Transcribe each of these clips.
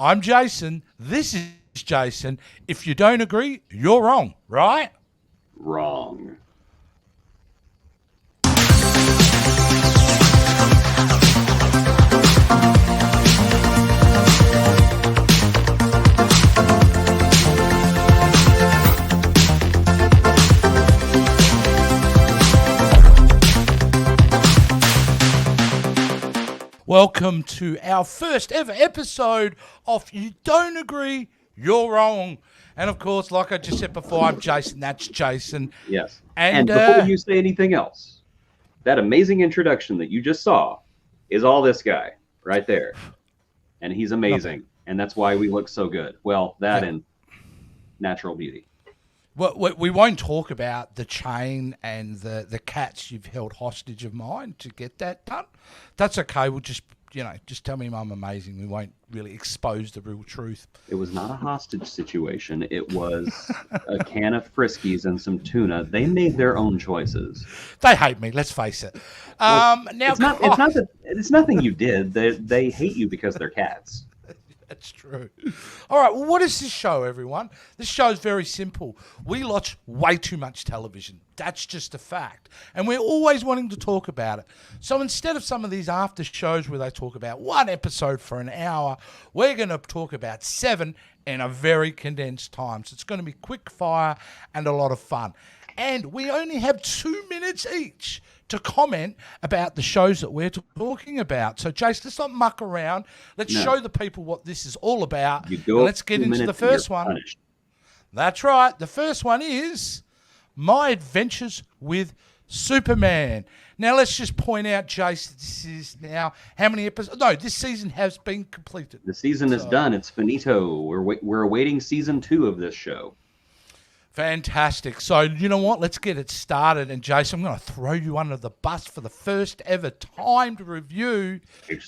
I'm Jason. This is Jason. If you don't agree, you're wrong, right? Wrong. Welcome to our first ever episode of You Don't Agree, You're Wrong. And of course, like I just said before, I'm Jason. That's Jason. Yes. And before you say anything else, that amazing introduction that you just saw is all this guy right there. And he's amazing. And that's why we look so good. Well, that and natural beauty. Well, we won't talk about the chain and the cats you've held hostage of mine to get that done. That's okay. We'll just tell me I'm amazing. We won't really expose the real truth. It was not a hostage situation. It was a can of Friskies and some tuna. They made their own choices. They hate me. Let's face it. Well, now it's nothing you did. They hate you because they're cats. That's true. All right, well, what is this show, everyone? This show is very simple. We watch way too much television. That's just a fact. And we're always wanting to talk about it. So instead of some of these after shows where they talk about one episode for an hour, we're going to talk about 7 in a very condensed time. So it's going to be quick fire and a lot of fun. And we only have 2 minutes each to comment about the shows that we're talking about. So, Jace, let's not muck around. Let's show the people what this is all about. Let's get into the first one. Punished. That's right. The first one is My Adventures with Superman. Now, let's just point out, Jace, this is now how many episodes? No, this season has been completed. The season is done. It's finito. We're awaiting season 2 of this show. Fantastic. So, you know what? Let's get it started. And, Jason, I'm going to throw you under the bus for the first ever timed review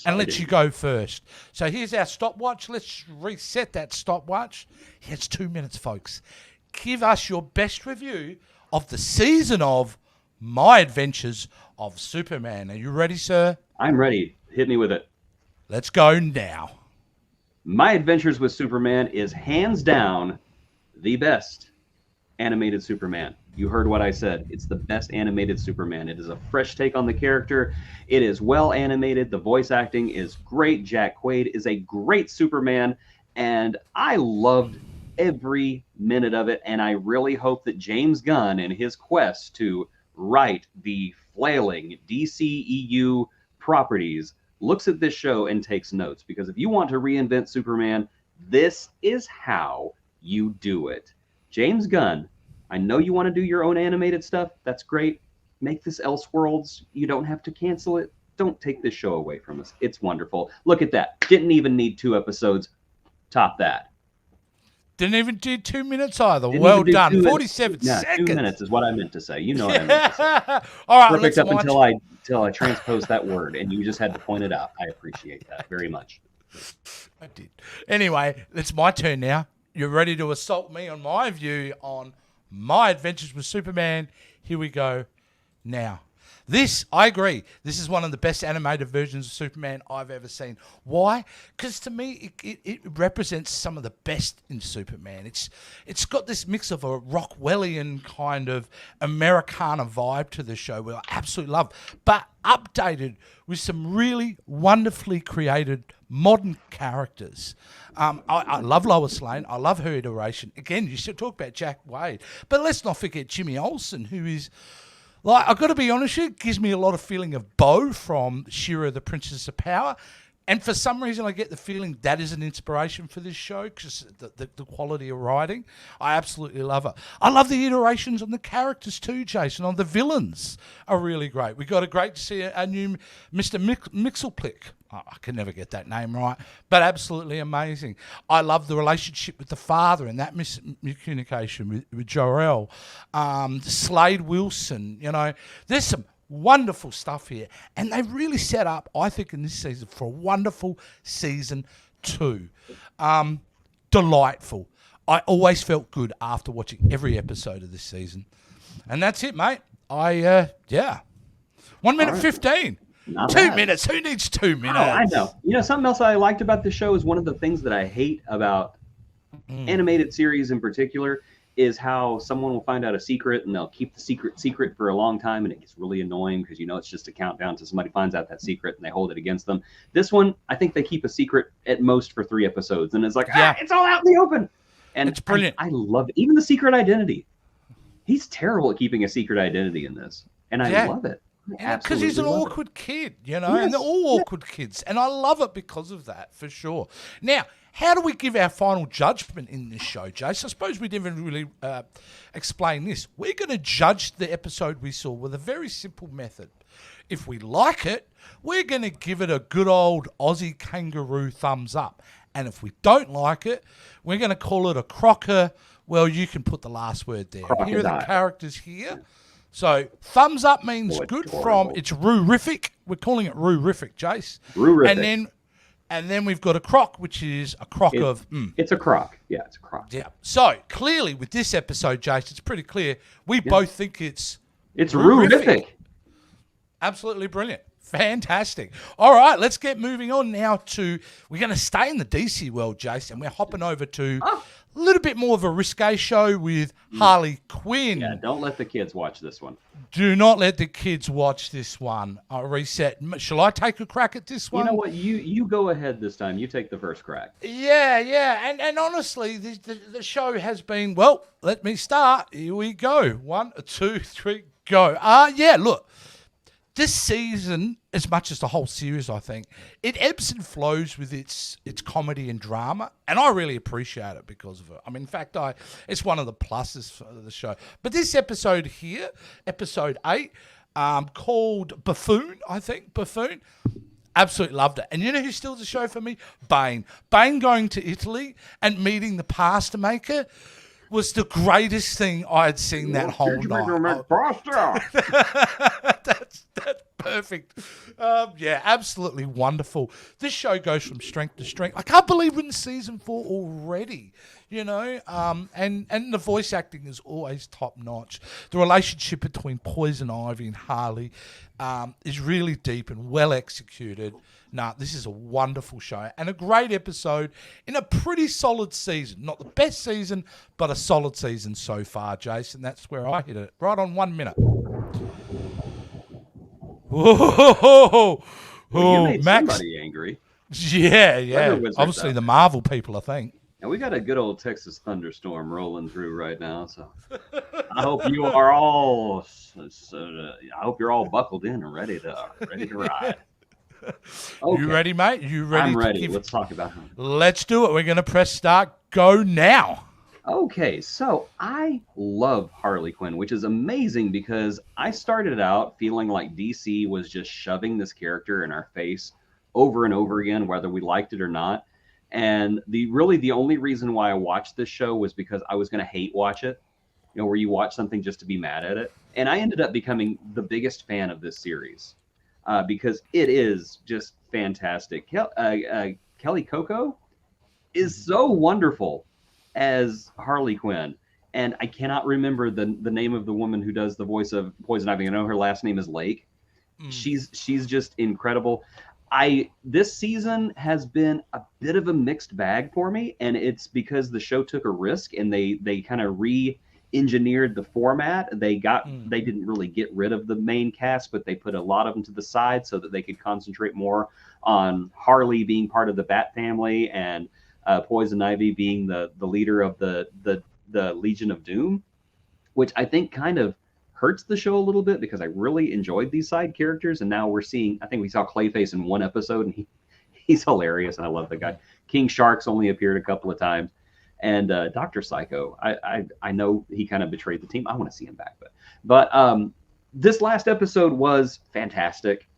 and let you go first. So, here's our stopwatch. Let's reset that stopwatch. Here's 2 minutes, folks. Give us your best review of the season of My Adventures of Superman. Are you ready, sir? I'm ready. Hit me with it. Let's go now. My Adventures with Superman is hands down the best animated Superman. You heard what I said. It's the best animated Superman. It is a fresh take on the character. It is well animated. The voice acting is great. Jack Quaid is a great Superman, and I loved every minute of it, and I really hope that James Gunn, in his quest to write the flailing DCEU properties, looks at this show and takes notes, because if you want to reinvent Superman, this is how you do it. James Gunn, I know you want to do your own animated stuff. That's great. Make this Elseworlds. You don't have to cancel it. Don't take this show away from us. It's wonderful. Look at that. Didn't even need 2 episodes. Top that. Didn't even do 2 minutes either. Well done. 47 seconds. 2 minutes is what I meant to say. You know what I meant to say. All right, perfect up until I transposed that word, and you just had to point it out. I appreciate that very much. I did. Anyway, it's my turn now. You're ready to assault me on my view on My Adventures with Superman. Here we go now. This, I agree, this is one of the best animated versions of Superman I've ever seen. Why? Because to me, it represents some of the best in Superman. It's got this mix of a Rockwellian kind of Americana vibe to the show, which I absolutely love, but updated with some really wonderfully created modern characters. I love Lois Lane. I love her iteration. Again, you should talk about Jack Wade. But let's not forget Jimmy Olsen, who is... Like, I've got to be honest with you, it gives me a lot of feeling of Bo from She-Ra, the Princess of Power. And for some reason, I get the feeling that is an inspiration for this show, because the quality of writing, I absolutely love it. I love the iterations on the characters too, Jason. On the villains are really great. We got a great to see a new Mr. Mixelplick. I can never get that name right, but absolutely amazing. I love the relationship with the father and that miscommunication with Jor-El. Slade Wilson, there's some wonderful stuff here. And they really set up, I think, in this season for a wonderful season 2. Delightful. I always felt good after watching every episode of this season. And that's it, mate. 1 minute 15. Not 2 bad. minutes. Who needs 2 minutes? Oh, I know. You know, something else I liked about the show is one of the things that I hate about animated series in particular is how someone will find out a secret and they'll keep the secret for a long time, and it gets really annoying because you know it's just a countdown till somebody finds out that secret and they hold it against them. This one, I think they keep a secret at most for 3 episodes, and it's like, it's all out in the open. And it's brilliant. I love it. Even the secret identity. He's terrible at keeping a secret identity in this, and I love it. Because he's an awkward kid, you know, and they're all awkward kids. And I love it because of that, for sure. Now, how do we give our final judgment in this show, Jace? I suppose we didn't really explain this. We're going to judge the episode we saw with a very simple method. If we like it, we're going to give it a good old Aussie kangaroo thumbs up. And if we don't like it, we're going to call it a crocker. Well, you can put the last word there. Crocodile. Here are the characters here. So, thumbs up means good from, it's roo-rific. We're calling it roo-rific, Jace. Roo-rific. And then we've got a croc, which is a croc of... It's a croc. Yeah, it's a croc. Yeah. So, clearly, with this episode, Jace, it's pretty clear. We both think it's roo-rific. Absolutely brilliant. Fantastic. All right, let's get moving on now to... We're going to stay in the DC world, Jace, and we're hopping over to a little bit more of a risque show with Harley Quinn. Yeah, don't let the kids watch this one. Do not let the kids watch this one. I reset. Shall I take a crack at this one? You know what? You go ahead this time. You take the first crack. Yeah. And honestly, the show has been, well, let me start. Here we go. 1, 2, 3, go. Look. This season, as much as the whole series, I think, it ebbs and flows with its comedy and drama, and I really appreciate it because of it. I mean, in fact, it's one of the pluses for the show. But this episode here, episode 8, called Buffone, I think, Buffone, absolutely loved it. And you know who steals the show for me? Bane. Bane going to Italy and meeting the pasta maker was the greatest thing I had seen that whole night. That's perfect. Absolutely wonderful. This show goes from strength to strength. I can't believe we're in season 4 already, you know, and the voice acting is always top notch. The relationship between Poison Ivy and Harley is really deep and well executed. This is a wonderful show and a great episode in a pretty solid season. Not the best season, but a solid season so far, Jason. That's where I hit it. Right on 1 minute. Whoa! Well, you made Max. somebody angry. Yeah. Obviously the Marvel people, I think. And we got a good old Texas thunderstorm rolling through right now, so I hope you are all. I hope you're all buckled in and ready to ride. Okay. You ready, mate? You ready? I'm ready. Let's talk about him. Let's do it. We're going to press start. Go now. Okay, so I love Harley Quinn, which is amazing because I started out feeling like DC was just shoving this character in our face over and over again, whether we liked it or not. And the only reason why I watched this show was because I was going to hate watch it, you know, where you watch something just to be mad at it. And I ended up becoming the biggest fan of this series because it is just fantastic. Kelly Coco is so wonderful as Harley Quinn, and I cannot remember the name of the woman who does the voice of Poison Ivy. I know her last name is Lake. She's just incredible. This season has been a bit of a mixed bag for me, and it's because the show took a risk and they kind of re-engineered the format. They didn't really get rid of the main cast, but they put a lot of them to the side so that they could concentrate more on Harley being part of the Bat family and Poison Ivy being the leader of the Legion of Doom, which I think kind of hurts the show a little bit because I really enjoyed these side characters. And now I think we saw Clayface in one episode and he's hilarious. And I love the guy. King Shark's only appeared a couple of times. And Dr. Psycho, I know he kind of betrayed the team. I want to see him back. But this last episode was fantastic.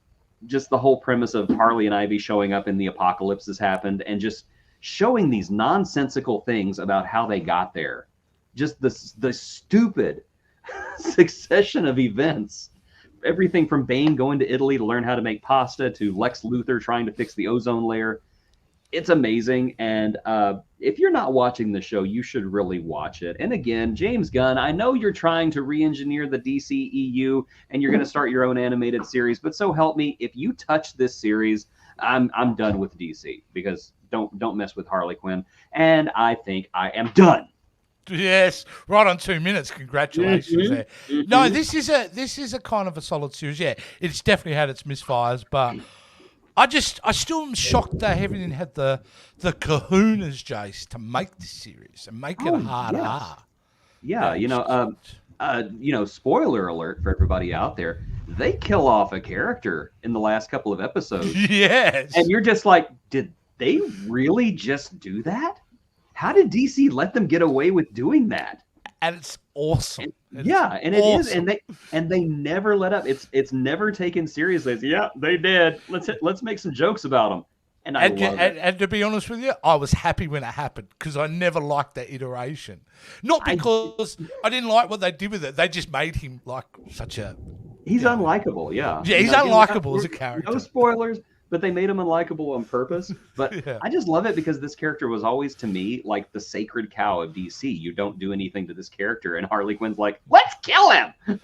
Just the whole premise of Harley and Ivy showing up in the apocalypse has happened and just showing these nonsensical things about how they got there. Just the stupid succession of events. Everything from Bane going to Italy to learn how to make pasta to Lex Luthor trying to fix the ozone layer. It's amazing, and if you're not watching the show, you should really watch it. And again, James Gunn, I know you're trying to re-engineer the DCEU, and you're going to start your own animated series. But so help me, if you touch this series, I'm done with DC, because don't mess with Harley Quinn. And I think I am done. Yes, right on 2 minutes. Congratulations there. No, this is a kind of a solid series. Yeah, it's definitely had its misfires, but I still am shocked they haven't had the kahunas, Jace, to make this series and make it a hard R. Yeah, spoiler alert for everybody out there. They kill off a character in the last couple of episodes. Yes. And you're just like, did they really just do that? How did DC let them get away with doing that? And it's awesome. It is, and they never let up. It's never taken seriously. It's, yeah, they did. Let's make some jokes about them. And I love it. And to be honest with you, I was happy when it happened, because I never liked that iteration. Not because I didn't like what they did with it. They just made him like such a... He's unlikable, yeah. Yeah, he's unlikable as a character. No spoilers, but they made him unlikable on purpose. But yeah. I just love it because this character was always, to me, like the sacred cow of DC. You don't do anything to this character, and Harley Quinn's like, let's kill him!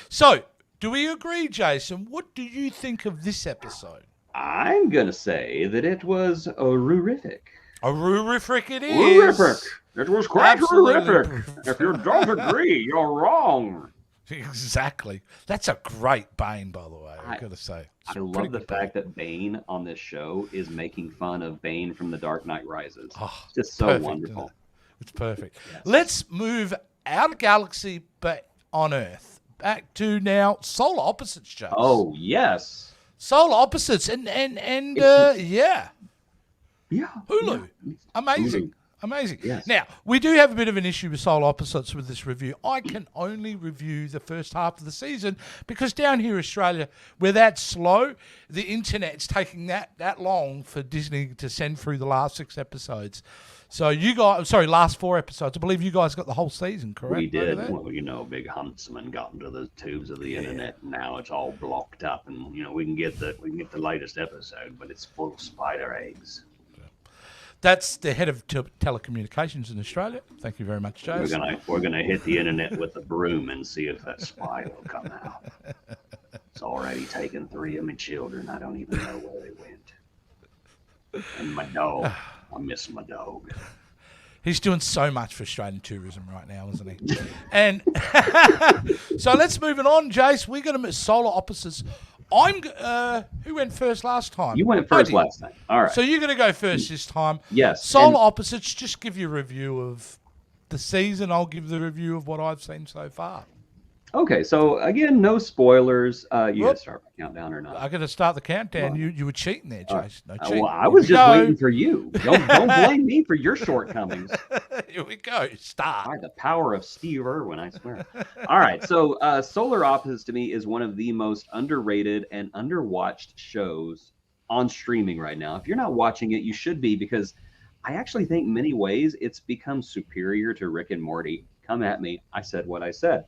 So, do we agree, Jason? What do you think of this episode? I'm going to say that it was horrific. Horrific it is. Horrific. It was quite horrific. If you don't agree, you're wrong. Exactly. That's a great Bane, by the way, I've got to say. I love the fact that Bane on this show is making fun of Bane from The Dark Knight Rises. Oh, it's just so perfect, wonderful. It's perfect. Yes. Let's move out of galaxy, but on Earth. Back to now solar opposites, Joe. Oh, yes. Solar opposites. And yeah. Yeah. Hulu. Yeah. Amazing. Hulu. Amazing. Yes. Now, we do have a bit of an issue with solar opposites with this review. I can only review the first half of the season because down here in Australia, we're that slow. The internet's taking that long for Disney to send through the last 6 episodes. So last 4 episodes. I believe you guys got the whole season, correct? We did. Well, Big Huntsman got into the tubes of the internet, and now it's all blocked up, and we can get the latest episode, but it's full of spider eggs. That's the head of telecommunications in Australia. Thank you very much, Jason. We're gonna hit the internet with a broom and see if that spy will come out. It's already taken 3 of my children. I don't even know where they went. And my dog. I miss my dog. He's doing so much for Australian tourism right now, isn't he? And so let's move it on, Jace. We're going to miss solar opposites. Who went first last time? You went first last time. All right. So you're going to go first this time. Yes. Solar opposites, just give you a review of the season. I'll give the review of what I've seen so far. Okay, so again, no spoilers. You got to start my countdown or not? I got to start the countdown. You were cheating there, Jason. No cheating. Well, I was just waiting for you. Don't blame me for your shortcomings. Here we go. Start. All right, the power of Steve Irwin, I swear. All right, so Solar Opposites to me is one of the most underrated and underwatched shows on streaming right now. If you're not watching it, you should be, because I actually think in many ways it's become superior to Rick and Morty. Come at me. I said what I said.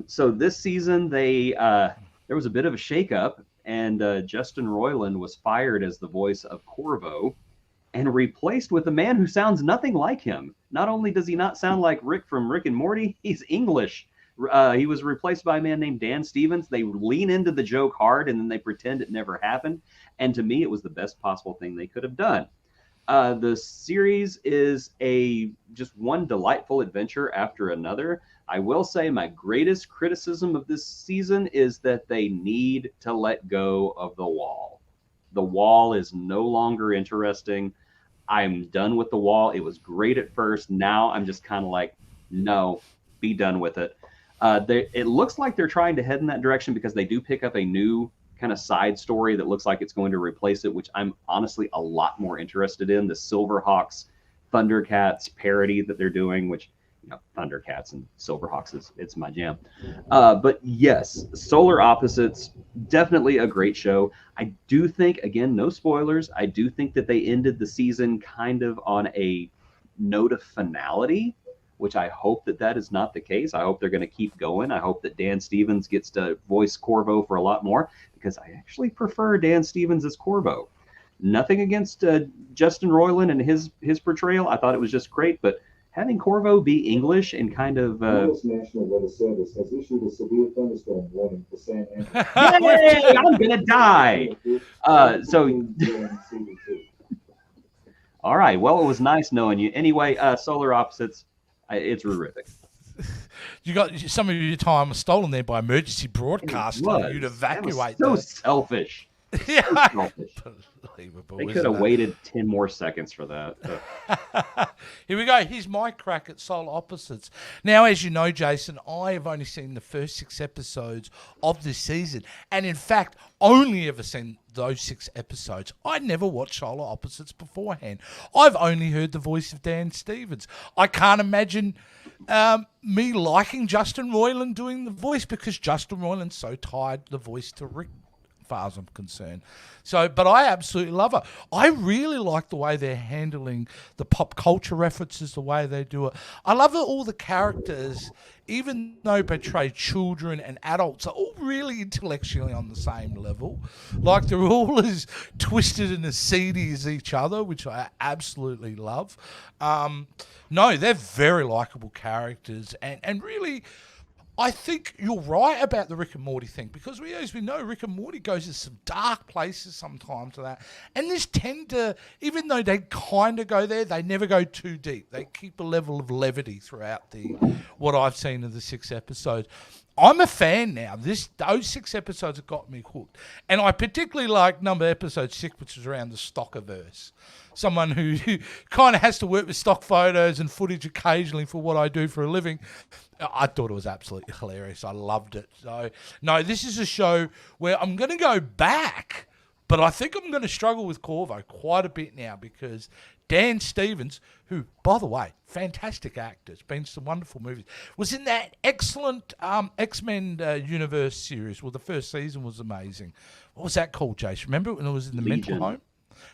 So this season, there was a bit of a shakeup, and Justin Roiland was fired as the voice of Corvo and replaced with a man who sounds nothing like him. Not only does he not sound like Rick from Rick and Morty, he's English. He was replaced by a man named Dan Stevens. They lean into the joke hard, and then they pretend it never happened. And to me, it was the best possible thing they could have done. The series is just one delightful adventure after another. I will say my greatest criticism of this season is that they need to let go of the wall. The wall is no longer interesting. I'm done with the wall. It was great at first. Now I'm just kind of like, no, be done with it. It looks like they're trying to head in that direction because they do pick up a new kind of side story that looks like it's going to replace it, which I'm honestly a lot more interested in. The Silverhawks Thundercats parody that they're doing, which Thundercats and Silverhawks it's my jam. But yes, Solar Opposites, definitely a great show. I do think, again, no spoilers, I do think that they ended the season kind of on a note of finality, which I hope that is not the case. I hope they're going to keep going. I hope that Dan Stevens gets to voice Corvo for a lot more, because I actually prefer Dan Stevens as Corvo. Nothing against Justin Roiland and his portrayal. I thought it was just great, but having Corvo be English and kind of U.S. National Weather Service has issued a severe thunderstorm warning for San Antonio. yay, I'm gonna die. So all right, well, it was nice knowing you. Anyway, Solar Opposites, it's terrific. You got some of your time was stolen there by emergency broadcast. You'd evacuate. That was so selfish. Yeah, So selfish. Unbelievable. They could have waited 10 more seconds for that. Here we go. Here's my crack at Solar Opposites. Now, as you know, Jason, I have only seen the first 6 episodes of this season. And in fact, only ever seen those 6 episodes. I'd never watched Solar Opposites beforehand. I've only heard the voice of Dan Stevens. I can't imagine me liking Justin Roiland doing the voice because Justin Roiland's so tied the voice to Rick, as far as I'm concerned. So, but I absolutely love her. I really like the way they're handling the pop culture references, the way they do it. I love that all the characters, even though portray children and adults, are all really intellectually on the same level. Like they're all as twisted and as seedy as each other, which I absolutely love. No, they're very likable characters, and really, I think you're right about the Rick and Morty thing, because as we know, Rick and Morty goes to some dark places sometimes to that. And this tend to, even though they kind of go there, they never go too deep. They keep a level of levity throughout what I've seen of the 6 episodes. I'm a fan now. Those 6 episodes have got me hooked. And I particularly like episode 6, which is around the Stockiverse. Someone who kind of has to work with stock photos and footage occasionally for what I do for a living. I thought it was absolutely hilarious. I loved it. So, no, this is a show where I'm going to go back, but I think I'm going to struggle with Corvo quite a bit now because Dan Stevens, who, by the way, fantastic actor, has been in some wonderful movies, was in that excellent X-Men Universe series. Well, the first season was amazing. What was that called, Jace? Remember when it was in the mental home?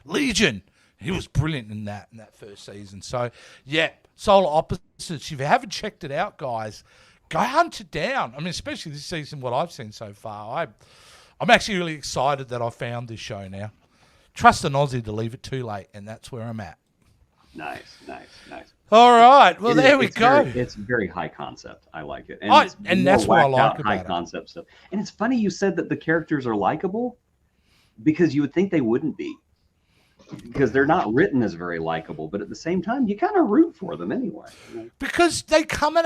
Legion. He was brilliant in that first season. So, yeah, Solar Opposites. If you haven't checked it out, guys, go hunt it down. I mean, especially this season, what I've seen so far. I'm actually really excited that I found this show now. Trust an Aussie to leave it too late, and that's where I'm at. Nice. All right. Well, there we go. It's very high concept. I like it. And that's what I like about high concept stuff. And it's funny you said that the characters are likable because you would think they wouldn't be. Because they're not written as very likable, but at the same time, you kind of root for them anyway. Because they come in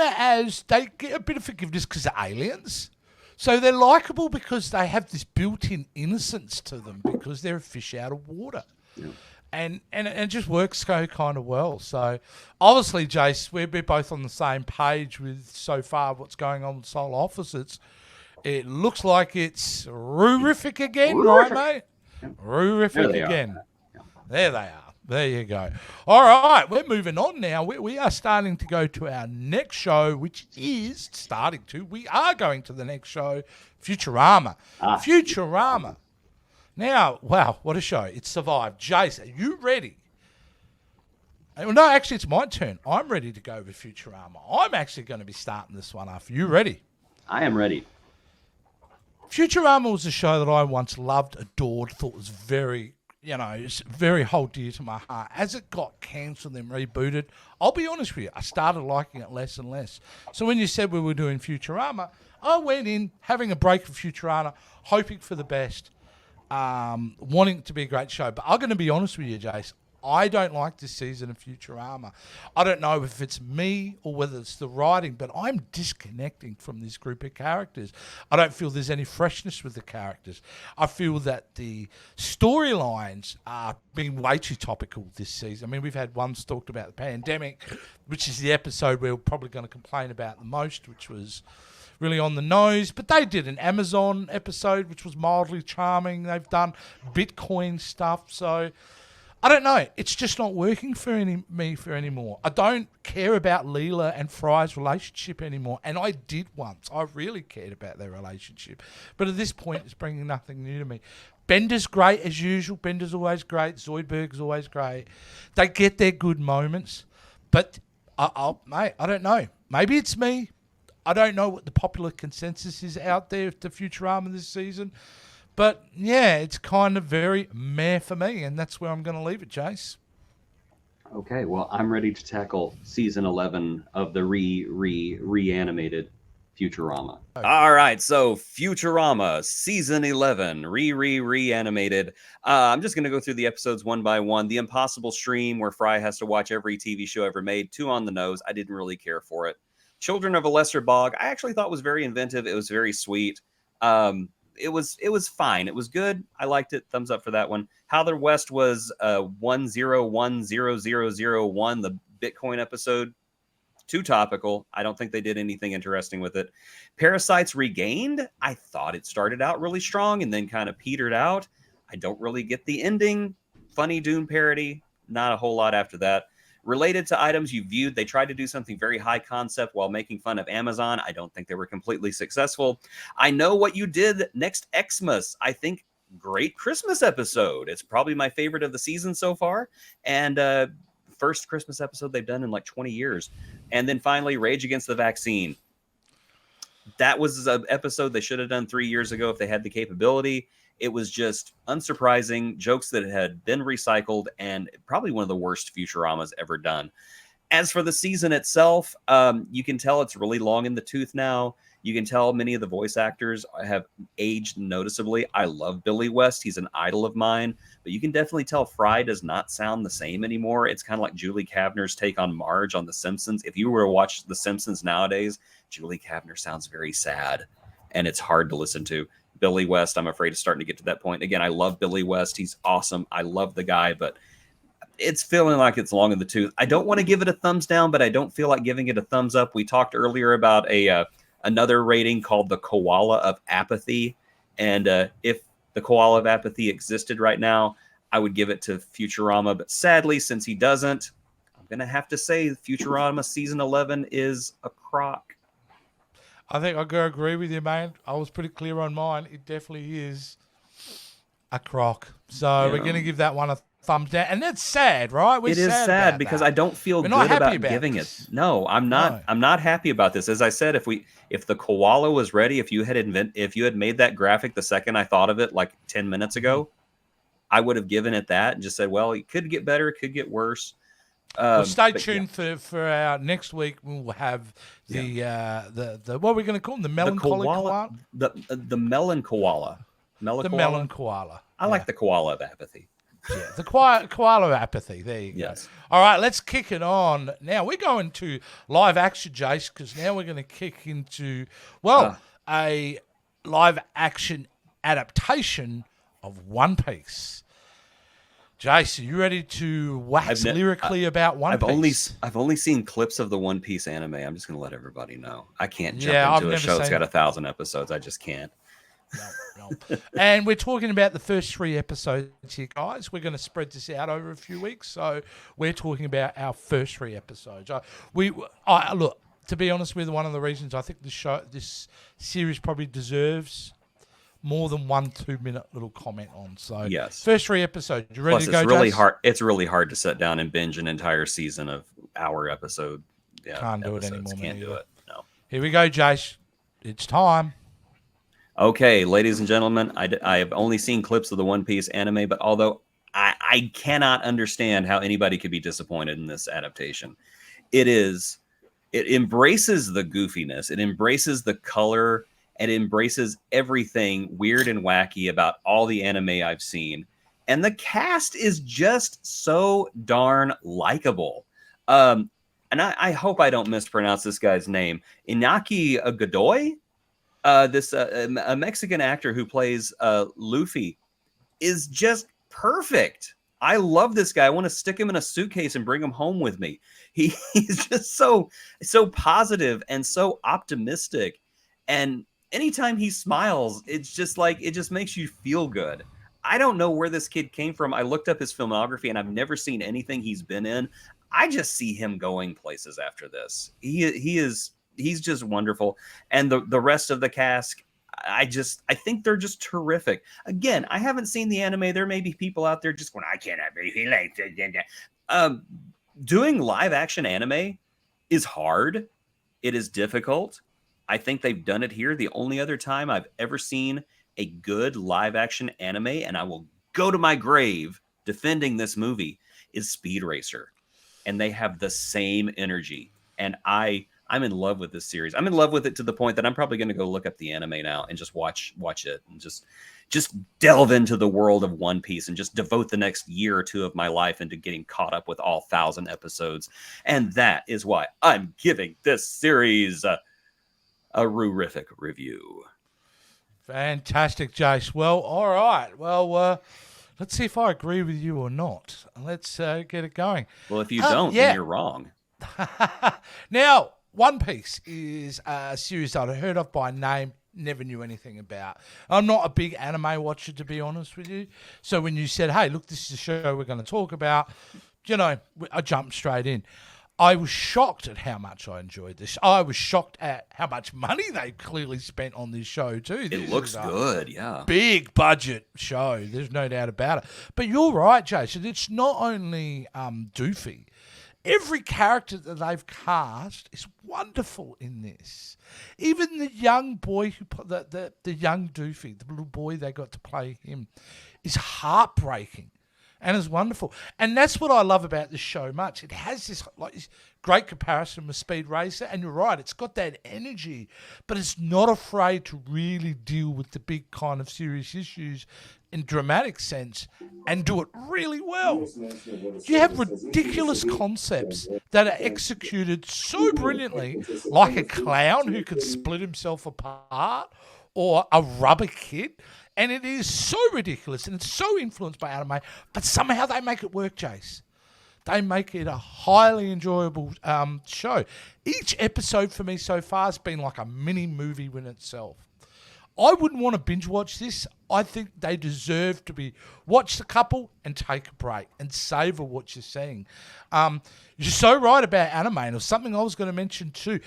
they get a bit of forgiveness because they're aliens. So they're likable because they have this built-in innocence to them because they're a fish out of water. Yeah. And it just works so kind of well. So obviously, Jace, we're both on the same page with so far what's going on with Solar Opposites. It looks like it's Rurific again, right, mate? Yeah. Rurific again. There they are. There you go. All right, we're moving on now. We are starting to go to our next show, which is we are going to the next show, Futurama. Futurama. Now, wow, what a show. It survived. Jace, are you ready? Well, no, actually, it's my turn. I'm ready to go with Futurama. I'm actually going to be starting this one off. You ready? I am ready. Futurama was a show that I once loved, adored, thought was very hold dear to my heart. As it got cancelled and rebooted, I'll be honest with you, I started liking it less and less. So when you said we were doing Futurama, I went in having a break of Futurama, hoping for the best, wanting it to be a great show. But I'm going to be honest with you, Jace, I don't like this season of Futurama. I don't know if it's me or whether it's the writing, but I'm disconnecting from this group of characters. I don't feel there's any freshness with the characters. I feel that the storylines are being way too topical this season. I mean, we've had ones talked about the pandemic, which is the episode we're probably going to complain about the most, which was really on the nose. But they did an Amazon episode, which was mildly charming. They've done Bitcoin stuff, so I don't know. It's just not working for me anymore. I don't care about Leela and Fry's relationship anymore. And I did once. I really cared about their relationship. But at this point, it's bringing nothing new to me. Bender's great as usual. Bender's always great. Zoidberg's always great. They get their good moments. But, mate, I don't know. Maybe it's me. I don't know what the popular consensus is out there to Futurama this season. But yeah, it's kind of very meh for me, and that's where I'm going to leave it, Jace. Okay, well, I'm ready to tackle season 11 of the reanimated Futurama. All right, so Futurama season 11, reanimated. I'm just going to go through the episodes one by one. The Impossible Stream, where Fry has to watch every TV show ever made, 2 on the nose. I didn't really care for it. Children of a Lesser Bog, I actually thought was very inventive. It was very sweet. It was fine. It was good. I liked it. Thumbs up for that one. How the West was 10100001, the Bitcoin episode. Too topical. I don't think they did anything interesting with it. Parasites Regained, I thought it started out really strong and then kind of petered out. I don't really get the ending. Funny Dune parody. Not a whole lot after that. Related to items you viewed, they tried to do something very high concept while making fun of Amazon. I don't think they were completely successful. I Know What You Did Next Xmas. I think great Christmas episode. It's probably my favorite of the season so far. And first Christmas episode they've done in like 20 years. And then finally, Rage Against the Vaccine. That was an episode they should have done 3 years ago if they had the capability. It was just unsurprising, jokes that had been recycled, and probably one of the worst Futuramas ever done. As for the season itself, you can tell it's really long in the tooth now. You can tell many of the voice actors have aged noticeably. I love Billy West. He's an idol of mine. But you can definitely tell Fry does not sound the same anymore. It's kind of like Julie Kavner's take on Marge on The Simpsons. If you were to watch The Simpsons nowadays, Julie Kavner sounds very sad, and it's hard to listen to. Billy West, I'm afraid, is starting to get to that point. Again, I love Billy West. He's awesome. I love the guy, but it's feeling like it's long in the tooth. I don't want to give it a thumbs down, but I don't feel like giving it a thumbs up. We talked earlier about another rating called the Koala of Apathy. And if the Koala of Apathy existed right now, I would give it to Futurama. But sadly, since he doesn't, I'm going to have to say Futurama season 11 is a crock. I think I gotta agree with you, man. I was pretty clear on mine. It definitely is a crock. So we're gonna give that one a thumbs down, and that's sad, right? It is sad because I don't feel good about giving it. No, I'm not. No. I'm not happy about this. As I said, if the koala was ready, if you had made that graphic the second I thought of it, like 10 minutes ago, I would have given it that and just said, well, it could get better, it could get worse. Well, stay tuned for our next week. We'll have the what are we going to call them? The melancholy koala? The melon koala. The melon koala. I like the koala of apathy. Yeah, the koala of apathy. There you go. Yes. All right, let's kick it on. Now we're going to live action, Jace, because now we're going to kick into a live action adaptation of One Piece. Jace, are you ready to wax lyrically about One Piece? I've only seen clips of the One Piece anime. I'm just going to let everybody know. I can't jump into a show that's got 1,000 episodes. I just can't. No. And we're talking about the first 3 episodes here, guys. We're going to spread this out over a few weeks. So we're talking about our first 3 episodes. Look, to be honest with you, one of the reasons I think this series probably deserves more than 1 2-minute little comment on. So yes, first 3 episodes. You ready Plus, to go? It's really Jace? hard. It's really hard to sit down and binge an entire season of hour episode. Yeah, can't do it anymore. Can't do it. No. Here we go, Jace. It's time. Okay, ladies and gentlemen, I have only seen clips of the One Piece anime, but although I cannot understand how anybody could be disappointed in this adaptation. It embraces the goofiness. It embraces the color. And embraces everything weird and wacky about all the anime I've seen. And the cast is just so darn likable. And I hope I don't mispronounce this guy's name. Inaki Godoy, a Mexican actor who plays Luffy, is just perfect. I love this guy. I want to stick him in a suitcase and bring him home with me. He's just so positive and so optimistic. And anytime he smiles, it's just like, it just makes you feel good. I don't know where this kid came from. I looked up his filmography and I've never seen anything he's been in. I just see him going places after this. He's just wonderful. And the rest of the cast, I think they're just terrific. Again, I haven't seen the anime. There may be people out there just going, I cannot be like that. Doing live action anime is hard. It is difficult. I think they've done it here. The only other time I've ever seen a good live action anime, and I will go to my grave defending this movie, is Speed Racer. And they have the same energy. And I'm in love with this series. I'm in love with it to the point that I'm probably going to go look up the anime now and just watch it and just delve into the world of One Piece and just devote the next year or two of my life into getting caught up with all 1,000 episodes. And that is why I'm giving this series a rurific review. Fantastic, Jace. Well, all right. Well, let's see if I agree with you or not. Let's get it going. Well, if you don't, then you're wrong. Now, One Piece is a series that I heard of by name, never knew anything about. I'm not a big anime watcher, to be honest with you. So when you said, hey, look, this is a show we're going to talk about, I jumped straight in. I was shocked at how much I enjoyed this. I was shocked at how much money they clearly spent on this show, too. It looks good, yeah. Big budget show. There's no doubt about it. But you're right, Jason. It's not only doofy. Every character that they've cast is wonderful in this. Even the young boy, the young doofy, the little boy they got to play him, is heartbreaking. And it's wonderful. And that's what I love about this show much. It has this great comparison with Speed Racer. And you're right, it's got that energy, but it's not afraid to really deal with the big kind of serious issues in dramatic sense and do it really well. You have ridiculous concepts that are executed so brilliantly, like a clown who can split himself apart or a rubber kid. And it is so ridiculous and it's so influenced by anime, but somehow they make it work, Jace. They make it a highly enjoyable show. Each episode for me so far has been like a mini movie in itself. I wouldn't want to binge watch this. I think they deserve to be watch a couple and take a break and savor what you're seeing. You're so right about anime, and it was something I was going to mention too.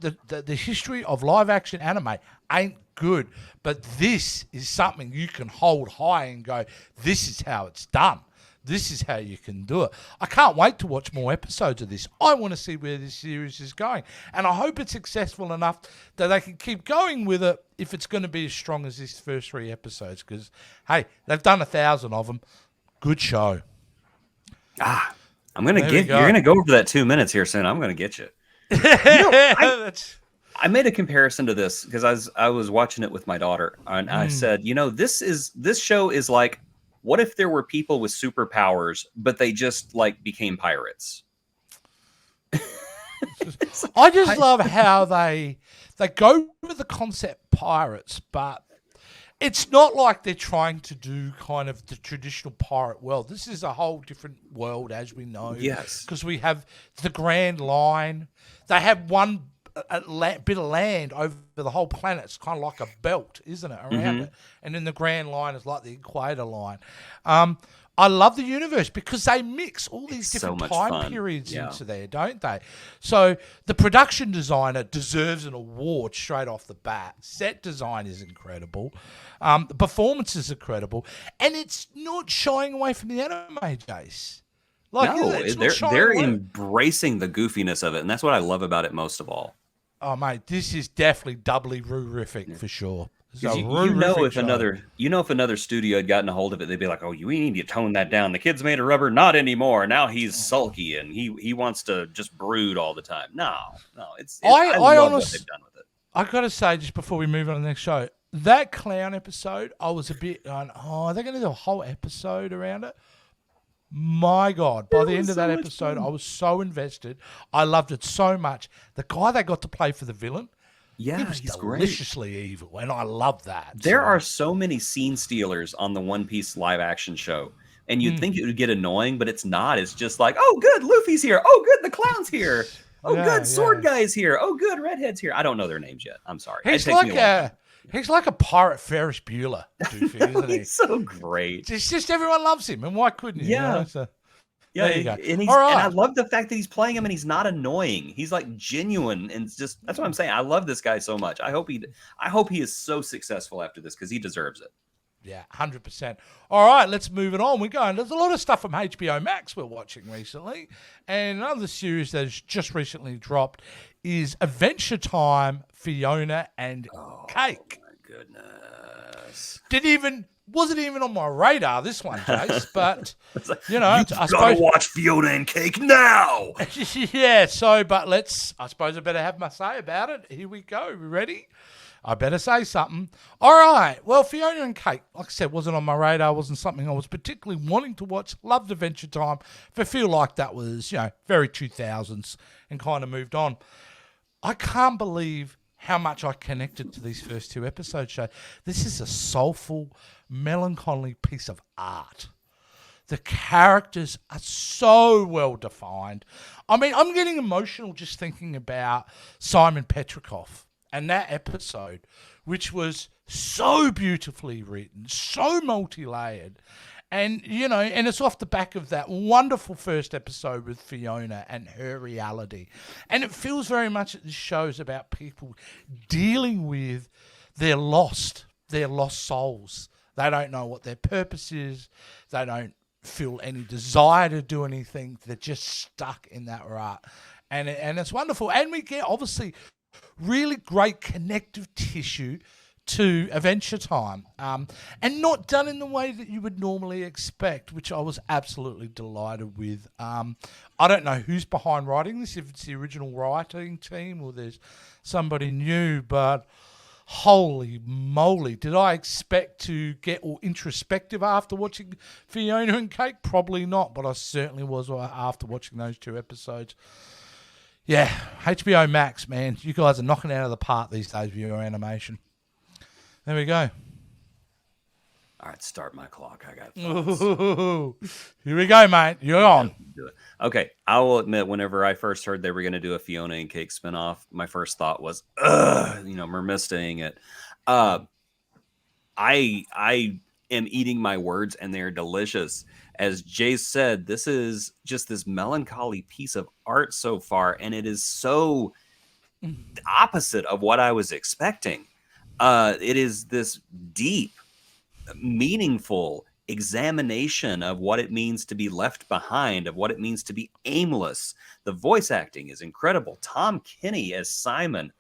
The history of live action anime ain't good, but this is something you can hold high and go, this is how it's done. This is how you can do it. I can't wait to watch more episodes of this. I want to see where this series is going. And I hope it's successful enough that they can keep going with it if it's going to be as strong as these first 3 episodes. Because, hey, they've done 1,000 of them. Good show. You're going to go over that 2 minutes here soon. I'm going to get you. I made a comparison to this because I was watching it with my daughter. And I said, this show is like, what if there were people with superpowers, but they just became pirates? I just love how they go with the concept pirates, but it's not like they're trying to do kind of the traditional pirate world. This is a whole different world, as we know. Yes. Because we have the Grand Line. They have one bit of land over the whole planet. It's kind of like a belt, isn't it, around it? And then the Grand Line is like the equator line. I love the universe because they mix all these different time periods into there, don't they? So the production designer deserves an award straight off the bat. Set design is incredible. The performance is incredible. And it's not shying away from the anime, Jace. They're embracing the goofiness of it, and that's what I love about it most of all. Oh, mate, this is definitely doubly rurific for sure. If another studio had gotten a hold of it, they'd be like, "Oh, we need to tone that down. The kid's made of rubber, not anymore. Now he's sulky and he wants to just brood all the time." No, I love what they've done with it. I got to say, just before we move on to the next show, that clown episode, I was a bit going, "Oh, they're going to do a whole episode around it." My God, by the end of that episode, I was so invested. I loved it so much. The guy they got to play for the villain, he was deliciously evil, and I love that. There are so many scene stealers on the One Piece live action show, and you'd think it would get annoying, but it's not. It's just like, oh, good, Luffy's here. Oh, good, the clown's here. Oh, good, sword guy's here. Oh, good, redhead's here. I don't know their names yet. I'm sorry. He's like a pirate Ferris Bueller, Doofy, isn't he? He's so great. It's just everyone loves him, and why couldn't you? Yeah. There you go. And I love the fact that he's playing him and he's not annoying. He's genuine, and that's what I'm saying. I love this guy so much. I hope he is so successful after this because he deserves it. Yeah, 100%. All right, let's move it on. We're going. There's a lot of stuff from HBO Max we're watching recently, and another series that has just recently dropped is Adventure Time, Fionna and Cake. Oh my goodness. wasn't even on my radar, this one, Jace. But you know, I gotta watch Fiona and Cake now. Yeah. So, but I suppose I better have my say about it. Here we go. We ready? I better say something. All right. Well, Fiona and Cake, like I said, wasn't on my radar. Wasn't something I was particularly wanting to watch. Loved Adventure Time. But I feel like that was, very 2000s and kind of moved on. I can't believe how much I connected to these first 2 episodes. So this is a soulful, melancholy piece of art. The characters are so well defined. I mean, I'm getting emotional just thinking about Simon Petrikov and that episode, which was so beautifully written, so multi-layered. And, and it's off the back of that wonderful first episode with Fiona and her reality. And it feels very much that this show's about people dealing with their lost souls. They don't know what their purpose is. They don't feel any desire to do anything. They're just stuck in that rut. And it's wonderful. And we get, obviously, really great connective tissue to Adventure Time, and not done in the way that you would normally expect, which I was absolutely delighted with. I don't know who's behind writing this, if it's the original writing team or there's somebody new, but holy moly, did I expect to get all introspective after watching Fiona and Cake? Probably not, but I certainly was after watching those 2 episodes. Yeah, HBO Max, man, you guys are knocking it out of the park these days with your animation. There we go. All right, start my clock. I got Ooh, here we go, mate. You're on. Okay, I will admit, whenever I first heard they were going to do a Fiona and Cake spinoff, my first thought was, we're missing it. I am eating my words, and they're delicious. As Jay said, this is just this melancholy piece of art so far, and it is so opposite of what I was expecting. It is this deep, meaningful examination of what it means to be left behind, of what it means to be aimless. The voice acting is incredible. Tom Kenny as Simon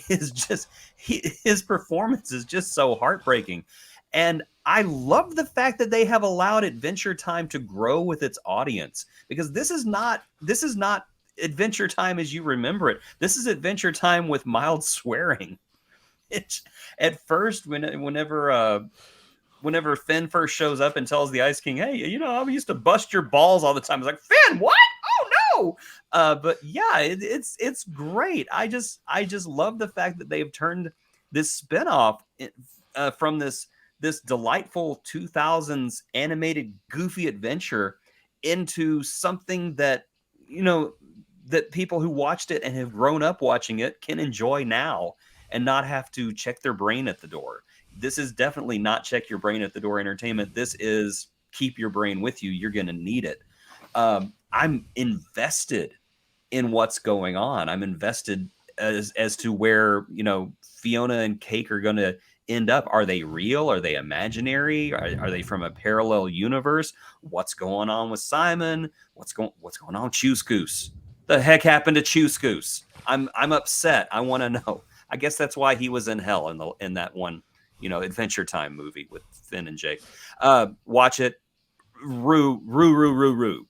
is just, his performance is just so heartbreaking. And I love the fact that they have allowed Adventure Time to grow with its audience, because this is not Adventure Time as you remember it. This is Adventure Time with mild swearing. It's, at first, whenever Finn first shows up and tells the Ice King, "Hey, I used to bust your balls all the time," it's like, Finn, what? Oh no! But yeah, it's great. I just love the fact that they've turned this spinoff from this delightful 2000s animated goofy adventure into something that that people who watched it and have grown up watching it can enjoy now, and not have to check their brain at the door. This is definitely not check your brain at the door entertainment. This is keep your brain with you. You're going to need it. I'm invested in what's going on. I'm invested as to where, Fiona and Cake are going to end up. Are they real? Are they imaginary? Are they from a parallel universe? What's going on with Simon? What's going on with Choose Goose? The heck happened to Choose Goose? I'm upset. I want to know. I guess that's why he was in hell in that one, Adventure Time movie with Finn and Jake. Watch it. Roo.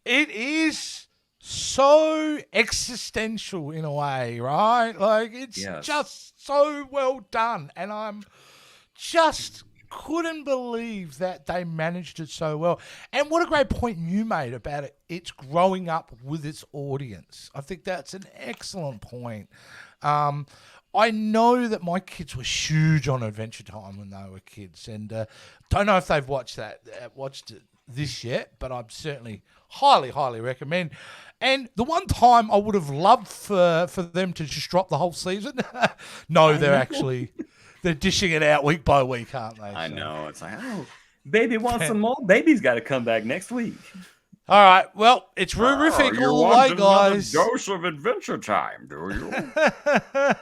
It is so existential in a way, right? Like, it's just so well done. And I'm just couldn't believe that they managed it so well. And what a great point you made about it. It's growing up with its audience. I think that's an excellent point. I know that my kids were huge on Adventure Time when they were kids, and don't know if they've watched it this yet, but I'm certainly highly recommend. And the one time I would have loved for them to just drop the whole season. No, they're dishing it out week by week, aren't they? I know. It's like, baby wants some more. Baby's got to come back next week. All right. Well, it's Rurific all the way, guys. Dose of Adventure Time, do you?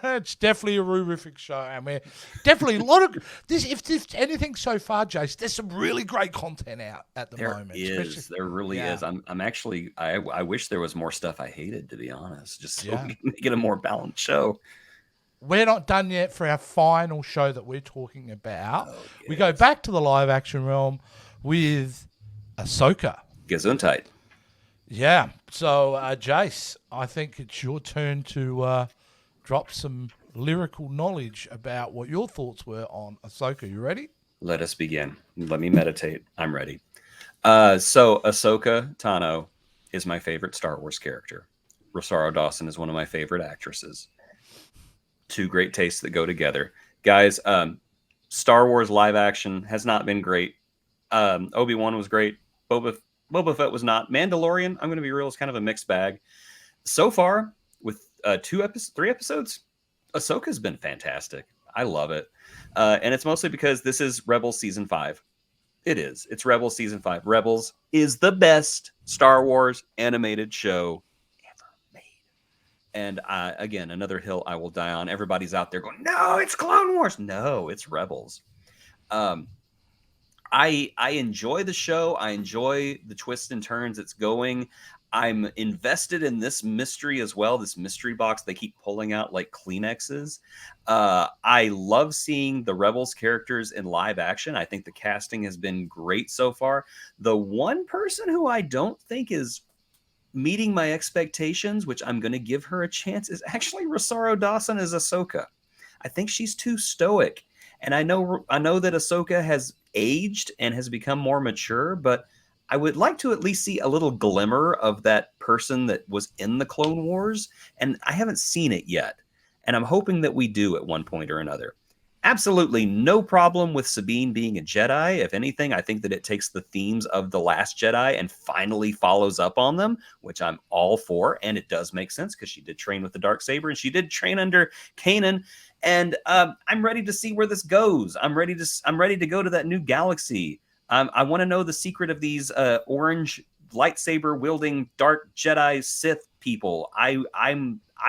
It's definitely a Rurific show, and we're definitely a lot of this. If anything so far, Jace, there's some really great content out at the moment. There really is. I'm actually. I wish there was more stuff I hated, to be honest. Just so we can make it a more balanced show. we're not done yet for our final show that we're talking about. Oh, We go back to the live action realm with Ahsoka. Gesundheit. Yeah. So, Jace, I think it's your turn to drop some lyrical knowledge about what your thoughts were on Ahsoka. You ready? Let us begin. Let me meditate. I'm ready. So Ahsoka Tano is my favorite Star Wars character. Rosario Dawson is one of my favorite actresses. Two great tastes that go together. Guys, Star Wars live action has not been great. Obi-Wan was great. Boba Fett was not. Mandalorian, I'm going to be real, is kind of a mixed bag. So far, with 3 episodes, Ahsoka's been fantastic. I love it. And it's mostly because this is Rebels Season 5. It is. It's Rebels Season 5. Rebels is the best Star Wars animated show ever made. And again, another hill I will die on. Everybody's out there going, no, it's Clone Wars. No, it's Rebels. I enjoy the show. I enjoy the twists and turns it's going. I'm invested in this mystery as well. This mystery box they keep pulling out like Kleenexes. I love seeing the Rebels characters in live action. I think the casting has been great so far. The one person who I don't think is meeting my expectations, which I'm going to give her a chance, is actually Rosario Dawson as Ahsoka. I think she's too stoic. And I know that Ahsoka has aged and has become more mature, but I would like to at least see a little glimmer of that person that was in the Clone Wars, and I haven't seen it yet. And I'm hoping that we do at one point or another. Absolutely no problem with Sabine being a Jedi. If anything, I think that it takes the themes of The Last Jedi and finally follows up on them, which I'm all for. And it does make sense because she did train with the Darksaber and she did train under Kanan. And I'm ready to see where this goes. I'm ready to go to that new galaxy. I want to know the secret of these orange lightsaber wielding dark Jedi Sith people. I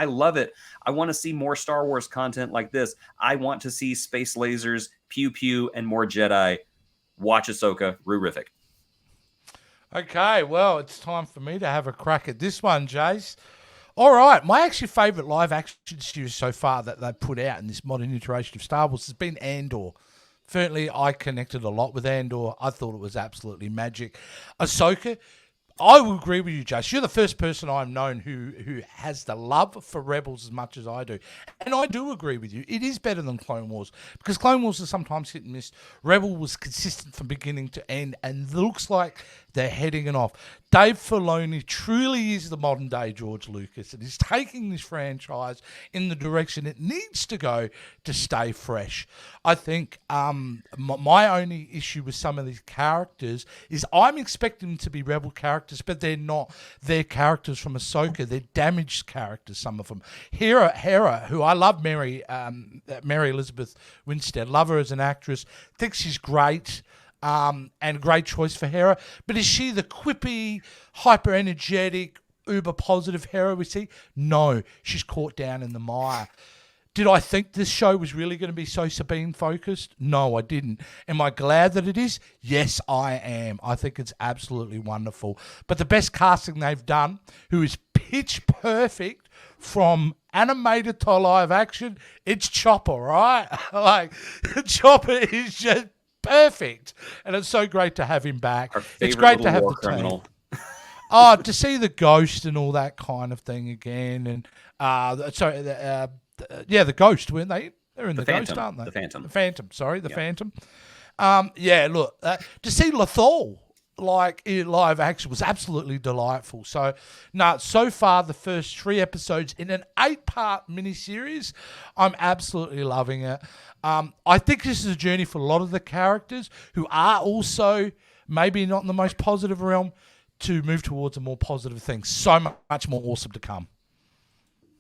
love it. I want to see more Star Wars content like this. I want to see space lasers, pew pew, and more Jedi. Watch Ahsoka, Rurific. Okay, well, it's time for me to have a crack at this one, Jace. All right, my actually favourite live action series so far that they've put out in this modern iteration of Star Wars has been Andor. Certainly, I connected a lot with Andor. I thought it was absolutely magic. Ahsoka, I will agree with you, Jace. You're the first person I've known who has the love for Rebels as much as I do. And I do agree with you. It is better than Clone Wars because Clone Wars is sometimes hit and miss. Rebel was consistent from beginning to end and looks like they're heading it off. Dave Filoni truly is the modern day George Lucas and is taking this franchise in the direction it needs to go to stay fresh. I think my only issue with some of these characters is I'm expecting them to be Rebel characters, but they're not. They're characters from Ahsoka. They're damaged characters, some of them. Hera, who I love, Mary Elizabeth Winstead, love her as an actress, think she's great. And great choice for Hera. But is she the quippy, hyper-energetic, uber-positive Hera we see? No, she's caught down in the mire. Did I think this show was really going to be so Sabine-focused? No, I didn't. Am I glad that it is? Yes, I am. I think it's absolutely wonderful. But the best casting they've done, who is pitch perfect from animated to live action, it's Chopper, right? Like, Chopper is just perfect, and it's so great to have him back. It's great to have the criminal. To see the ghost and all that kind of thing again, and the ghost, weren't they? They're in the ghost, aren't they? The Phantom. Phantom. Look, to see Lethal like in live action was absolutely delightful. So far the first 3 episodes in an 8-part miniseries, I'm absolutely loving it. I think this is a journey for a lot of the characters who are also maybe not in the most positive realm to move towards a more positive thing. So much more awesome to come.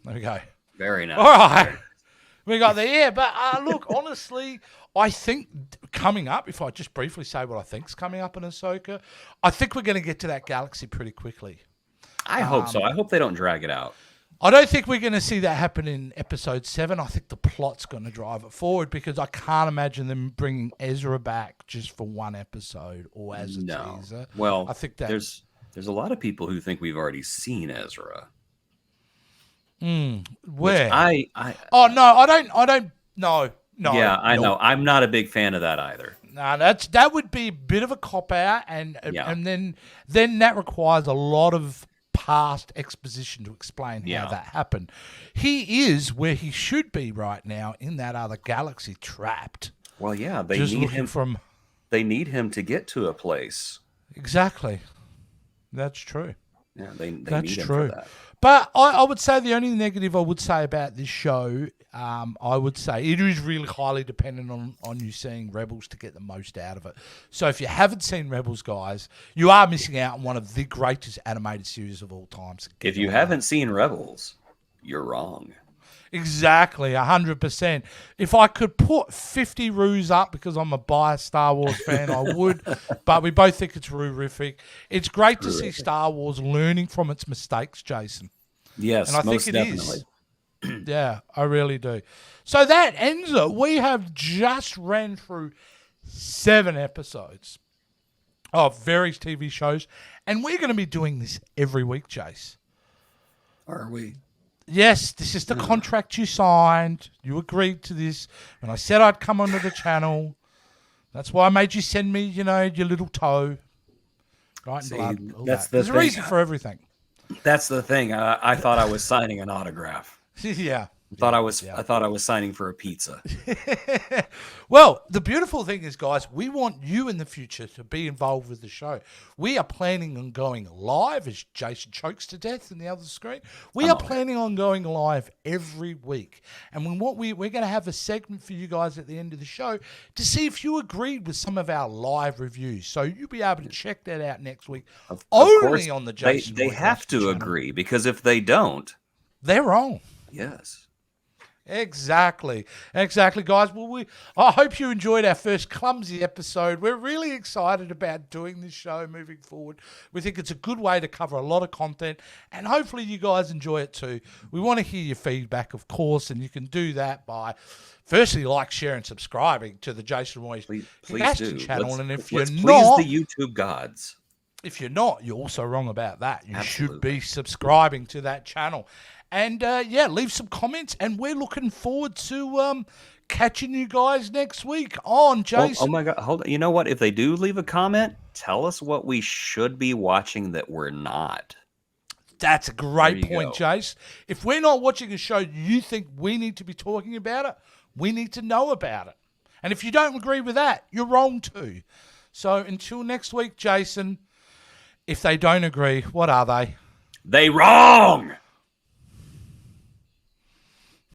There we go. Very nice. All right. We got there. Yeah, but look, honestly, I think coming up, if I just briefly say what I think's coming up in Ahsoka, I think we're going to get to that galaxy pretty quickly. I hope so. I hope they don't drag it out. I don't think we're going to see that happen in episode 7. I think the plot's going to drive it forward because I can't imagine them bringing Ezra back just for 1 episode or as a teaser. Well, I think that there's a lot of people who think we've already seen Ezra. Where? I Oh no, I don't. No. yeah, I no. know. I'm not a big fan of that either. No, that would be a bit of a cop out, and then that requires a lot of past exposition to explain how that happened. He is where he should be right now in that other galaxy, trapped. Well, yeah, they Just need looking him. They need him to get to a place. Exactly. That's true. Yeah, they That's need him true. for that. But I would say the only negative I would say about this show, I would say it is really highly dependent on you seeing Rebels to get the most out of it. So if you haven't seen Rebels, guys, you are missing out on one of the greatest animated series of all time. So If you haven't seen Rebels, you're wrong. Exactly, 100%. If I could put 50 roos up because I'm a biased Star Wars fan, I would. But we both think it's roorific. It's great to see Star Wars learning from its mistakes, Jason. Yes, And I most think it definitely. is. Yeah, I really do. So that ends it. We have just ran through 7 episodes of various TV shows, and we're going to be doing this every week, Jace. Are we? Yes, this is the contract you signed. You agreed to this. When I said I'd come onto the channel, that's why I made you send me, your little toe. Right, See, blood. All that's that. the There's a thing. reason for everything. That's the thing. I thought I was signing an autograph. Yeah. I thought I was signing for a pizza. Well, the beautiful thing is, guys, we want you in the future to be involved with the show. We are planning on going live as Jason chokes to death in the other screen. We are planning on going live every week. And we're going to have a segment for you guys at the end of the show to see if you agreed with some of our live reviews. So you'll be able to check that out next week Of only course, on the Jason they Roy have Loftus to channel. agree, because if they don't, They're wrong. yes. Exactly, guys. Well, I hope you enjoyed our first clumsy episode. We're really excited about doing this show moving forward. We think it's a good way to cover a lot of content, and hopefully you guys enjoy it too. We want to hear your feedback, of course, and you can do that by firstly share, and subscribing to the Jason Roy Please Sebastian do. channel. And if you're Let's not, please the YouTube gods. if you're not, you're also wrong about that. You should Absolutely. be subscribing to that channel. And, leave some comments. And we're looking forward to catching you guys next week on Jason. Oh my God. Hold on. You know what? If they do leave a comment, tell us what we should be watching that we're not. That's a great There you point, go. Jace. If we're not watching a show you think we need to be talking about it, we need to know about it. And if you don't agree with that, you're wrong too. So until next week, Jason, if they don't agree, what are they? They wrong!